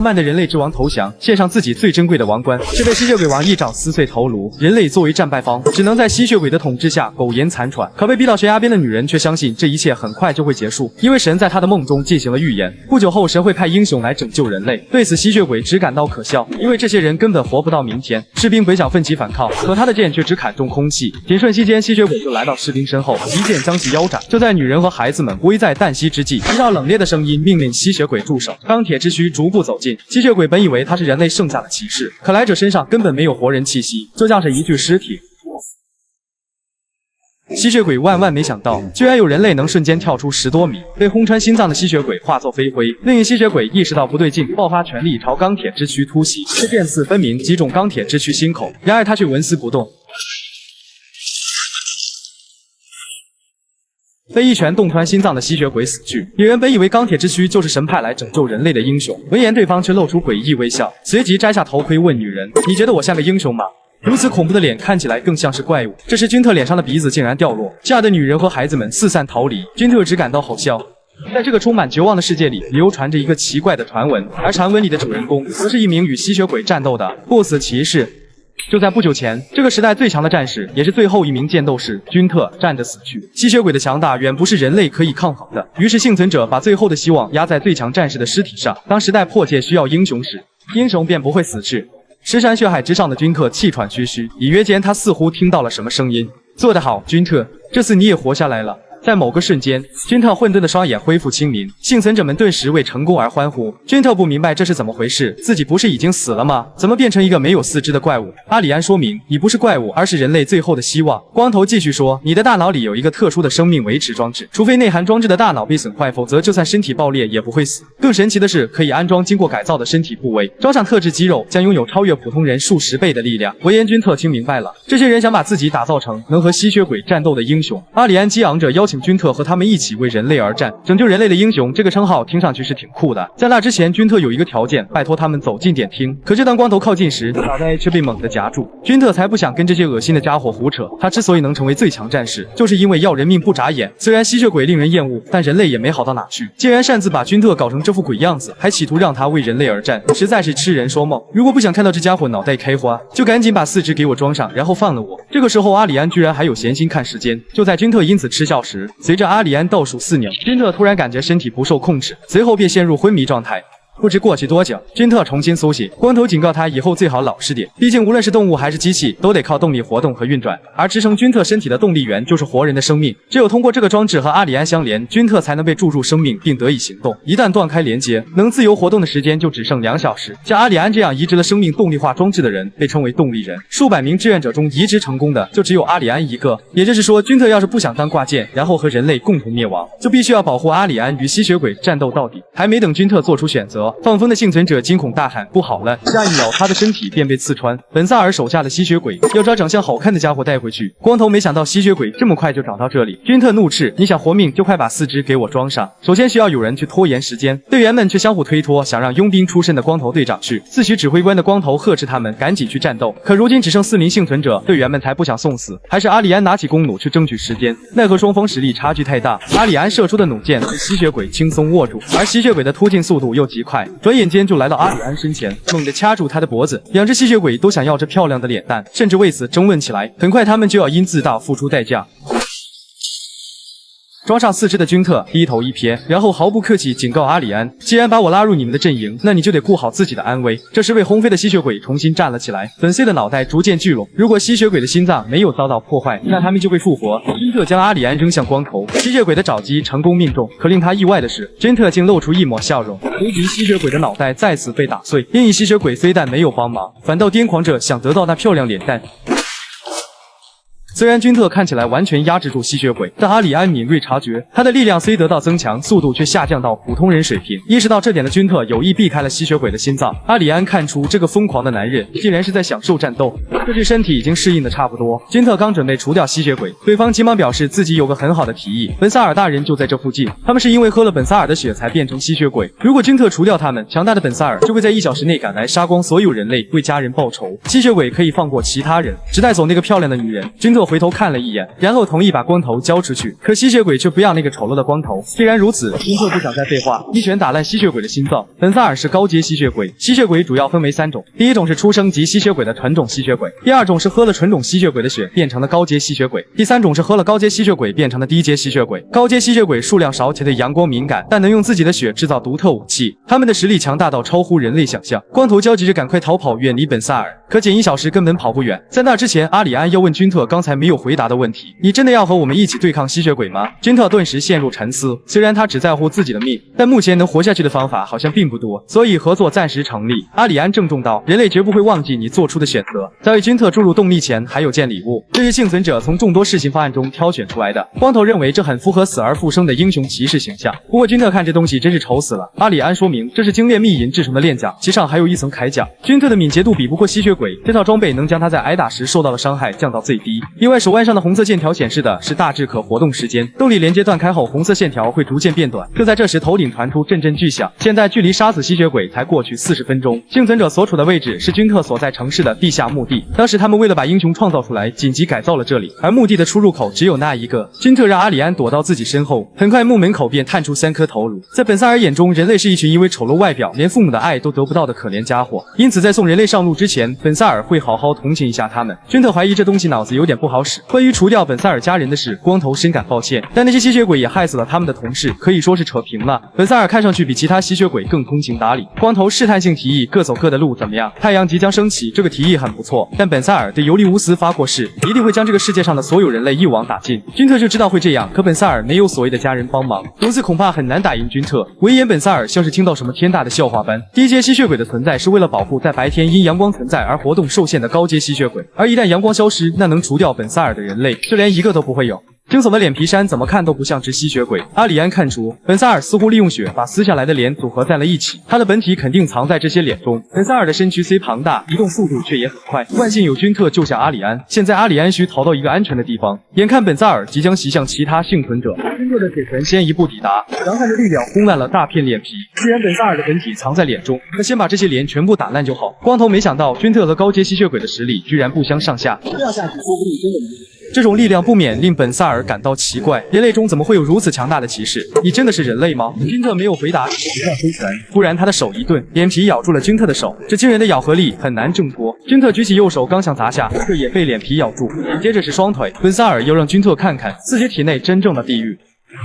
慢的人类之王投降，献上自己最珍贵的王冠，却被吸血鬼王一掌撕碎头颅。人类作为战败方，只能在吸血鬼的统治下苟延残喘。可被逼到悬崖边的女人却相信这一切很快就会结束，因为神在她的梦中进行了预言，不久后神会派英雄来拯救人类。对此，吸血鬼只感到可笑，因为这些人根本活不到明天。士兵本想奋起反抗，可他的剑却只砍中空气。仅瞬息间，吸血鬼就来到士兵身后，一剑将其腰斩。就在女人和孩子们危在旦夕之际，一道冷冽的声音命令吸血鬼住手。钢铁之躯逐步走近，吸血鬼本以为他是人类剩下的骑士，可来者身上根本没有活人气息，就像是一具尸体。吸血鬼万万没想到，居然有人类能瞬间跳出10多米，被轰穿心脏的吸血鬼化作飞灰。另一吸血鬼意识到不对劲，爆发全力朝钢铁之躯突袭，这剑刺分明击中钢铁之躯心口，然而他却纹丝不动。被一拳洞穿心脏的吸血鬼死去。女人本以为钢铁之躯就是神派来拯救人类的英雄，闻言对方却露出诡异微笑，随即摘下头盔问女人：“你觉得我像个英雄吗？”如此恐怖的脸看起来更像是怪物。这时君特脸上的鼻子竟然掉落，吓得女人和孩子们四散逃离。君特只感到好笑。在这个充满绝望的世界里，流传着一个奇怪的传闻，而传闻里的主人公则是一名与吸血鬼战斗的不死骑士。就在不久前，这个时代最强的战士，也是最后一名剑斗士君特战着死去。吸血鬼的强大远不是人类可以抗衡的，于是幸存者把最后的希望压在最强战士的尸体上。当时代迫切需要英雄时，英雄便不会死去。尸山血海之上的君特气喘吁吁，隐约间他似乎听到了什么声音。做得好，君特，这次你也活下来了。在某个瞬间，君特混沌的双眼恢复清明，幸存者们顿时为成功而欢呼。君特不明白这是怎么回事，自己不是已经死了吗？怎么变成一个没有四肢的怪物？阿里安说明，你不是怪物，而是人类最后的希望。光头继续说，你的大脑里有一个特殊的生命维持装置，除非内含装置的大脑被损坏，否则就算身体爆裂也不会死。更神奇的是，可以安装经过改造的身体部位，装上特制肌肉，将拥有超越普通人数10倍的力量。闻言，君特听明白了，这些人想把自己打造成能和吸血鬼战斗的英雄。阿里安激昂着邀请君特和他们一起为人类而战，拯救人类的英雄。这个称号听上去是挺酷的。在那之前，君特有一个条件，拜托他们走近点听。可是当光头靠近时，脑袋却被猛地夹住。君特才不想跟这些恶心的家伙胡扯，他之所以能成为最强战士，就是因为要人命不眨眼。虽然吸血鬼令人厌恶，但人类也没好到哪去。竟然擅自把君特搞成这副鬼样子，还企图让他为人类而战，实在是痴人说梦。如果不想看到这家伙脑袋开花，就赶紧把4肢给我装上，然后放了我。这个时候，阿里安居然还有闲心看时间。就在君特因此嗤笑时，随着阿里安倒数4秒，君特突然感觉身体不受控制，随后便陷入昏迷状态。不知过去多久，君特重新苏醒。光头警告他以后最好老实点，毕竟无论是动物还是机器，都得靠动力活动和运转，而支撑君特身体的动力源就是活人的生命。只有通过这个装置和阿里安相连，君特才能被注入生命并得以行动。一旦断开连接，能自由活动的时间就只剩2小时。像阿里安这样移植了生命动力化装置的人，被称为动力人。数百名志愿者中移植成功的就只有阿里安一个。也就是说，君特要是不想当挂件，然后和人类共同灭亡，就必须要保护阿里安与吸血鬼战斗到底。还没等君特做出选择，放风的幸存者惊恐大喊：“不好了！”下一秒，他的身体便被刺穿。本萨尔手下的吸血鬼要找长相好看的家伙带回去。光头没想到吸血鬼这么快就找到这里。君特怒斥：“你想活命，就快把4肢给我装上！首先需要有人去拖延时间。”队员们却相互推脱，想让佣兵出身的光头队长去。自诩指挥官的光头呵斥他们赶紧去战斗。可如今只剩4名幸存者，队员们才不想送死，还是阿里安拿起弓弩去争取时间。奈何双方实力差距太大，阿里安射出的弩箭被吸血鬼轻松握住，而吸血鬼的突进速度又极快，转眼间就来到阿里安身前，猛地掐住他的脖子。2只吸血鬼都想要这漂亮的脸蛋，甚至为此争论起来。很快他们就要因自大付出代价。装上4肢的君特低头一瞥，然后毫不客气警告阿里安：“既然把我拉入你们的阵营，那你就得顾好自己的安危。”这时被轰飞的吸血鬼重新站了起来，粉碎的脑袋逐渐聚拢。如果吸血鬼的心脏没有遭到破坏，那他们就会复活。君特将阿里安扔向光头，吸血鬼的爪击成功命中。可令他意外的是，君特竟露出一抹笑容。随即吸血鬼的脑袋再次被打碎。另一吸血鬼非但没有帮忙，反倒癫狂着想得到那漂亮脸蛋。虽然君特看起来完全压制住吸血鬼，但阿里安敏锐察觉，他的力量虽得到增强，速度却下降到普通人水平。意识到这点的君特有意避开了吸血鬼的心脏。阿里安看出这个疯狂的男人竟然是在享受战斗。这具身体已经适应的差不多，君特刚准备除掉吸血鬼，对方急忙表示自己有个很好的提议，本萨尔大人就在这附近，他们是因为喝了本萨尔的血才变成吸血鬼，如果君特除掉他们，强大的本萨尔就会在1小时内赶来杀光所有人类，为家人报仇。吸血鬼可以放过其他人，只带走那个漂亮的女人。君特回头看了一眼，然后同意把光头交出去，可吸血鬼却不要那个丑陋的光头。既然如此，君特不想再废话，一拳打烂吸血鬼的心脏。本萨尔是高阶吸血鬼，吸血鬼主要分为3种，第一种是出生即吸血鬼的纯种吸血鬼，第二种是喝了纯种吸血鬼的血变成了高阶吸血鬼，第3种是喝了高阶吸血鬼变成了低阶吸血鬼。高阶吸血鬼数量少且对阳光敏感，但能用自己的血制造独特武器，他们的实力强大到超乎人类想象。光头焦急着赶快逃跑，远离本萨尔，可仅1小时根本跑不远。在那之前，阿里安要问君特刚才没有回答的问题：你真的要和我们一起对抗吸血鬼吗？君特顿时陷入沉思，虽然他只在乎自己的命，但目前能活下去的方法好像并不多，所以合作暂时成立。阿里安郑重道：人类绝不会忘记你做出的选择。在为君特注入动力前，还有件礼物，这是幸存者从众多试行方案中挑选出来的。光头认为这很符合死而复生的英雄骑士形象，不过君特看这东西真是丑死了。阿里安说明这是精炼密银制成的链甲，其上还有一层铠甲。君特的敏捷度比不过吸血鬼，这套装备能将他在挨打时受到的伤害降到最低。另外，手腕上的红色线条显示的是大致可活动时间，动力连接断开后，红色线条会逐渐变短。就在这时，头顶传出阵阵巨响。现在距离杀死吸血鬼才过去40分钟，幸存者所处的位置是君特所在城市的地下墓地。当时他们为了把英雄创造出来，紧急改造了这里，而墓地的出入口只有那一个。君特让阿里安躲到自己身后，很快墓门口便探出3颗头颅。在本萨尔眼中，人类是一群因为丑陋外表，连父母的爱都得不到的可怜家伙，因此在送人类上路之前，本萨尔会好好同情一下他们。君特怀疑这东西脑子有点不好使。关于除掉本萨尔家人的事，光头深感抱歉，但那些吸血鬼也害死了他们的同事，可以说是扯平了。本萨尔看上去比其他吸血鬼更通情达理。光头试探性提议各走各的路怎么样？太阳即将升起，这个提议很不错，但本萨尔对尤利乌斯发过誓，一定会将这个世界上的所有人类一网打尽。君特就知道会这样，可本萨尔没有所谓的家人帮忙，如此恐怕很难打赢君特。闻言，本萨尔像是听到什么天大的笑话般。低阶吸血鬼的存在是为了保护在白天因阳光存在而活动受限的高阶吸血鬼，而一旦阳光消失，那能除掉本萨尔的人类就连一个都不会有。惊悚的脸皮衫怎么看都不像只吸血鬼。阿里安看出本萨尔似乎利用血把撕下来的脸组合在了一起，他的本体肯定藏在这些脸中。本萨尔的身躯虽庞大，移动速度却也很快，万幸有君特救下阿里安。现在阿里安需逃到一个安全的地方，眼看本萨尔即将袭向其他幸存者，君特的铁拳先一步抵达，强悍的力量轰烂了大片脸皮。既然本萨尔的本体藏在脸中，那先把这些脸全部打烂就好。光头没想到君特和高阶吸血鬼的实力居然不相上下，这样下去说不定真的能赢。这种力量不免令本萨尔感到奇怪，人类中怎么会有如此强大的骑士？你真的是人类吗？君特没有回答，只是不断挥拳。突然他的手一顿，脸皮咬住了君特的手，这惊人的咬合力很难挣脱。君特举起右手刚想砸下，这也被脸皮咬住，接着是双腿。本萨尔要让君特看看自己体内真正的地狱。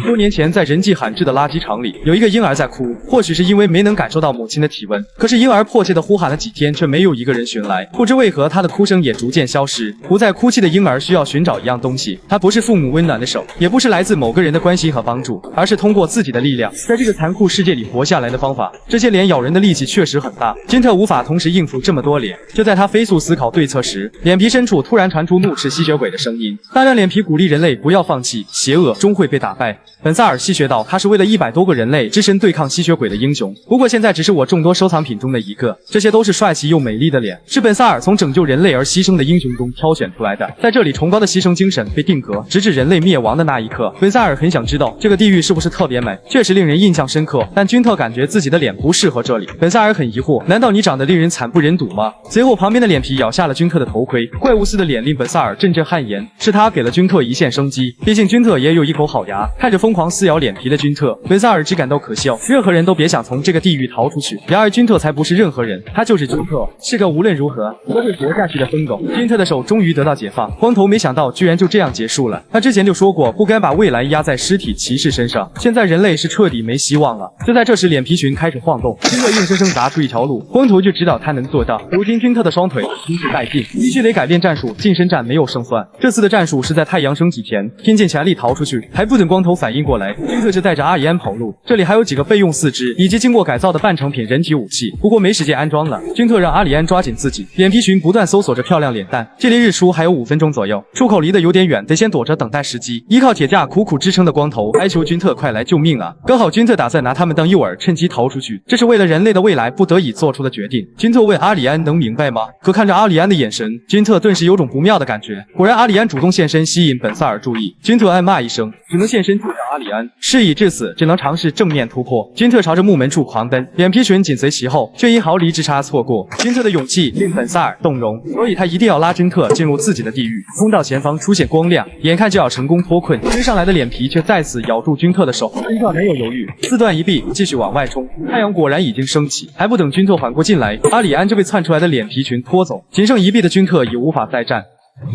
多年前，在人迹罕至的垃圾场里，有一个婴儿在哭，或许是因为没能感受到母亲的体温。可是婴儿迫切地呼喊了几天，却没有一个人寻来。不知为何，他的哭声也逐渐消失。不再哭泣的婴儿需要寻找一样东西，它不是父母温暖的手，也不是来自某个人的关心和帮助，而是通过自己的力量，在这个残酷世界里活下来的方法。这些脸咬人的力气确实很大，君特无法同时应付这么多脸。就在他飞速思考对策时，脸皮深处突然传出怒斥吸血鬼的声音。大量脸皮鼓励人类不要放弃，邪恶终会被打败。本萨尔戏谑道：“他是为了100多个人类只身对抗吸血鬼的英雄，不过现在只是我众多收藏品中的一个。这些都是帅气又美丽的脸，是本萨尔从拯救人类而牺牲的英雄中挑选出来的。在这里，崇高的牺牲精神被定格，直至人类灭亡的那一刻。”本萨尔很想知道这个地狱是不是特别美，确实令人印象深刻。但君特感觉自己的脸不适合这里。本萨尔很疑惑：难道你长得令人惨不忍睹吗？随后，旁边的脸皮咬下了君特的头盔，怪物似的脸令本萨尔阵阵汗颜。是他给了君特一线生机，毕竟君特也有一口好牙。看着疯狂撕咬脸皮的君特，本萨尔只感到可笑，任何人都别想从这个地狱逃出去。然而君特才不是任何人，他就是君特，是个无论如何都会活下去的疯狗。君特的手终于得到解放，光头没想到居然就这样结束了。他之前就说过不该把未来压在尸体骑士身上，现在人类是彻底没希望了。就在这时，脸皮群开始晃动，君特硬生生砸出一条路，光头就知道他能做到。如今君特的双腿已经殆尽，必须得改变战术，近身战没有胜算。这次的战术是在太阳升起前拼尽全力逃出去，还不等光头头反应过来，君特就带着阿里安跑路。这里还有几个备用四肢以及经过改造的半成品人体武器，不过没时间安装了。君特让阿里安抓紧自己，脸皮群不断搜索着漂亮脸蛋，距离日出还有5分钟左右，出口离得有点远，得先躲着等待时机。依靠铁架苦苦支撑的光头哀求君特快来救命啊！刚好君特打算拿他们当诱饵，趁机逃出去，这是为了人类的未来不得已做出的决定。君特问阿里安能明白吗？可看着阿里安的眼神，君特顿时有种不妙的感觉。果然阿里安主动现身，吸引本萨尔注意。君特暗骂一声，只能现身救下阿里安。事已至此，只能尝试正面突破。君特朝着木门处狂奔，脸皮群紧随其后，却因毫厘之差错过。君特的勇气令本萨尔动容，所以他一定要拉君特进入自己的地狱。通道前方出现光亮，眼看就要成功脱困，追上来的脸皮却再次咬住君特的手。君特没有犹豫，四段一臂，继续往外冲。太阳果然已经升起，还不等君特缓过劲来，阿里安就被窜出来的脸皮群拖走。仅剩一臂的君特已无法再战。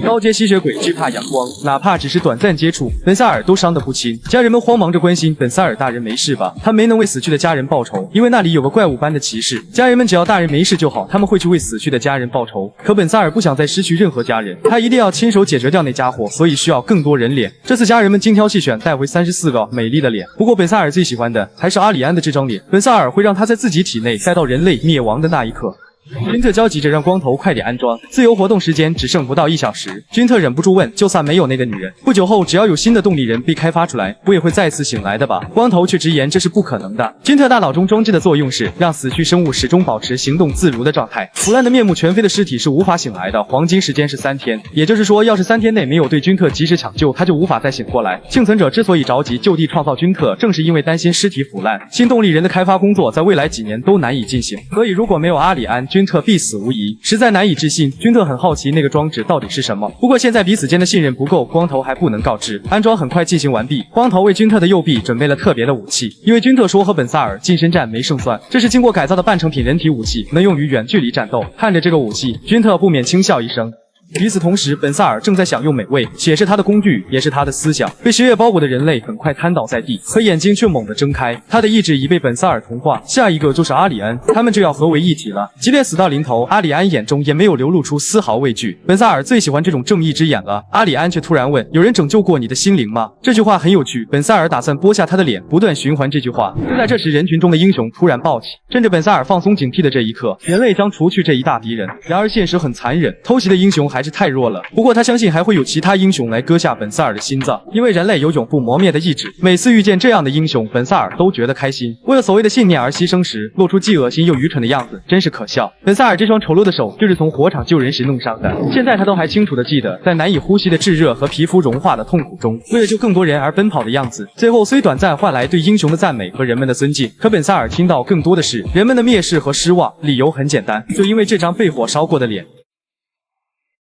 高阶吸血鬼惧怕阳光，哪怕只是短暂接触，本萨尔都伤得不轻。家人们慌忙着关心本萨尔大人没事吧？他没能为死去的家人报仇，因为那里有个怪物般的骑士。家人们只要大人没事就好，他们会去为死去的家人报仇。可本萨尔不想再失去任何家人，他一定要亲手解决掉那家伙，所以需要更多人脸。这次家人们精挑细选，带回34个美丽的脸。不过本萨尔最喜欢的还是阿里安的这张脸，本萨尔会让他在自己体内待到人类灭亡的那一刻。君特焦急着让光头快点安装，自由活动时间只剩不到1小时。君特忍不住问，就算没有那个女人，不久后只要有新的动力人被开发出来，不也会再次醒来的吧？光头却直言这是不可能的。君特大脑中装置的作用是让死去生物始终保持行动自如的状态，腐烂的面目全非的尸体是无法醒来的，黄金时间是3天，也就是说要是3天内没有对君特及时抢救，他就无法再醒过来。幸存者之所以着急就地创造君特，正是因为担心尸体腐烂。新动力人的开发工作在未来几年都难以进行，所以如果没有阿里安，君特必死无疑，实在难以置信。君特很好奇那个装置到底是什么，不过现在彼此间的信任不够，光头还不能告知。安装很快进行完毕，光头为君特的右臂准备了特别的武器，因为君特说和本萨尔近身战没胜算，这是经过改造的半成品人体武器，能用于远距离战斗。看着这个武器，君特不免轻笑一声。与此同时，本萨尔正在享用美味，且是他的工具，也是他的思想。被血液包裹的人类很快瘫倒在地，可眼睛却猛地睁开。他的意志已被本萨尔同化，下一个就是阿里安，他们就要合为一体了。即便死到临头，阿里安眼中也没有流露出丝毫畏惧。本萨尔最喜欢这种正义之眼了。阿里安却突然问：“有人拯救过你的心灵吗？”这句话很有趣。本萨尔打算剥下他的脸，不断循环这句话。就在这时，人群中的英雄突然暴起，趁着本萨尔放松警惕的这一刻，人类将除去这一大敌人。然而现实很残忍，偷袭的英雄还是太弱了。不过他相信还会有其他英雄来割下本萨尔的心脏，因为人类有永不磨灭的意志。每次遇见这样的英雄，本萨尔都觉得开心。为了所谓的信念而牺牲时，露出既恶心又愚蠢的样子，真是可笑。本萨尔这双丑陋的手就是从火场救人时弄伤的，现在他都还清楚地记得，在难以呼吸的炙热和皮肤融化的痛苦中，为了救更多人而奔跑的样子。最后虽短暂换来对英雄的赞美和人们的尊敬，可本萨尔听到更多的是人们的蔑视和失望。理由很简单，就因为这张被火烧过的脸。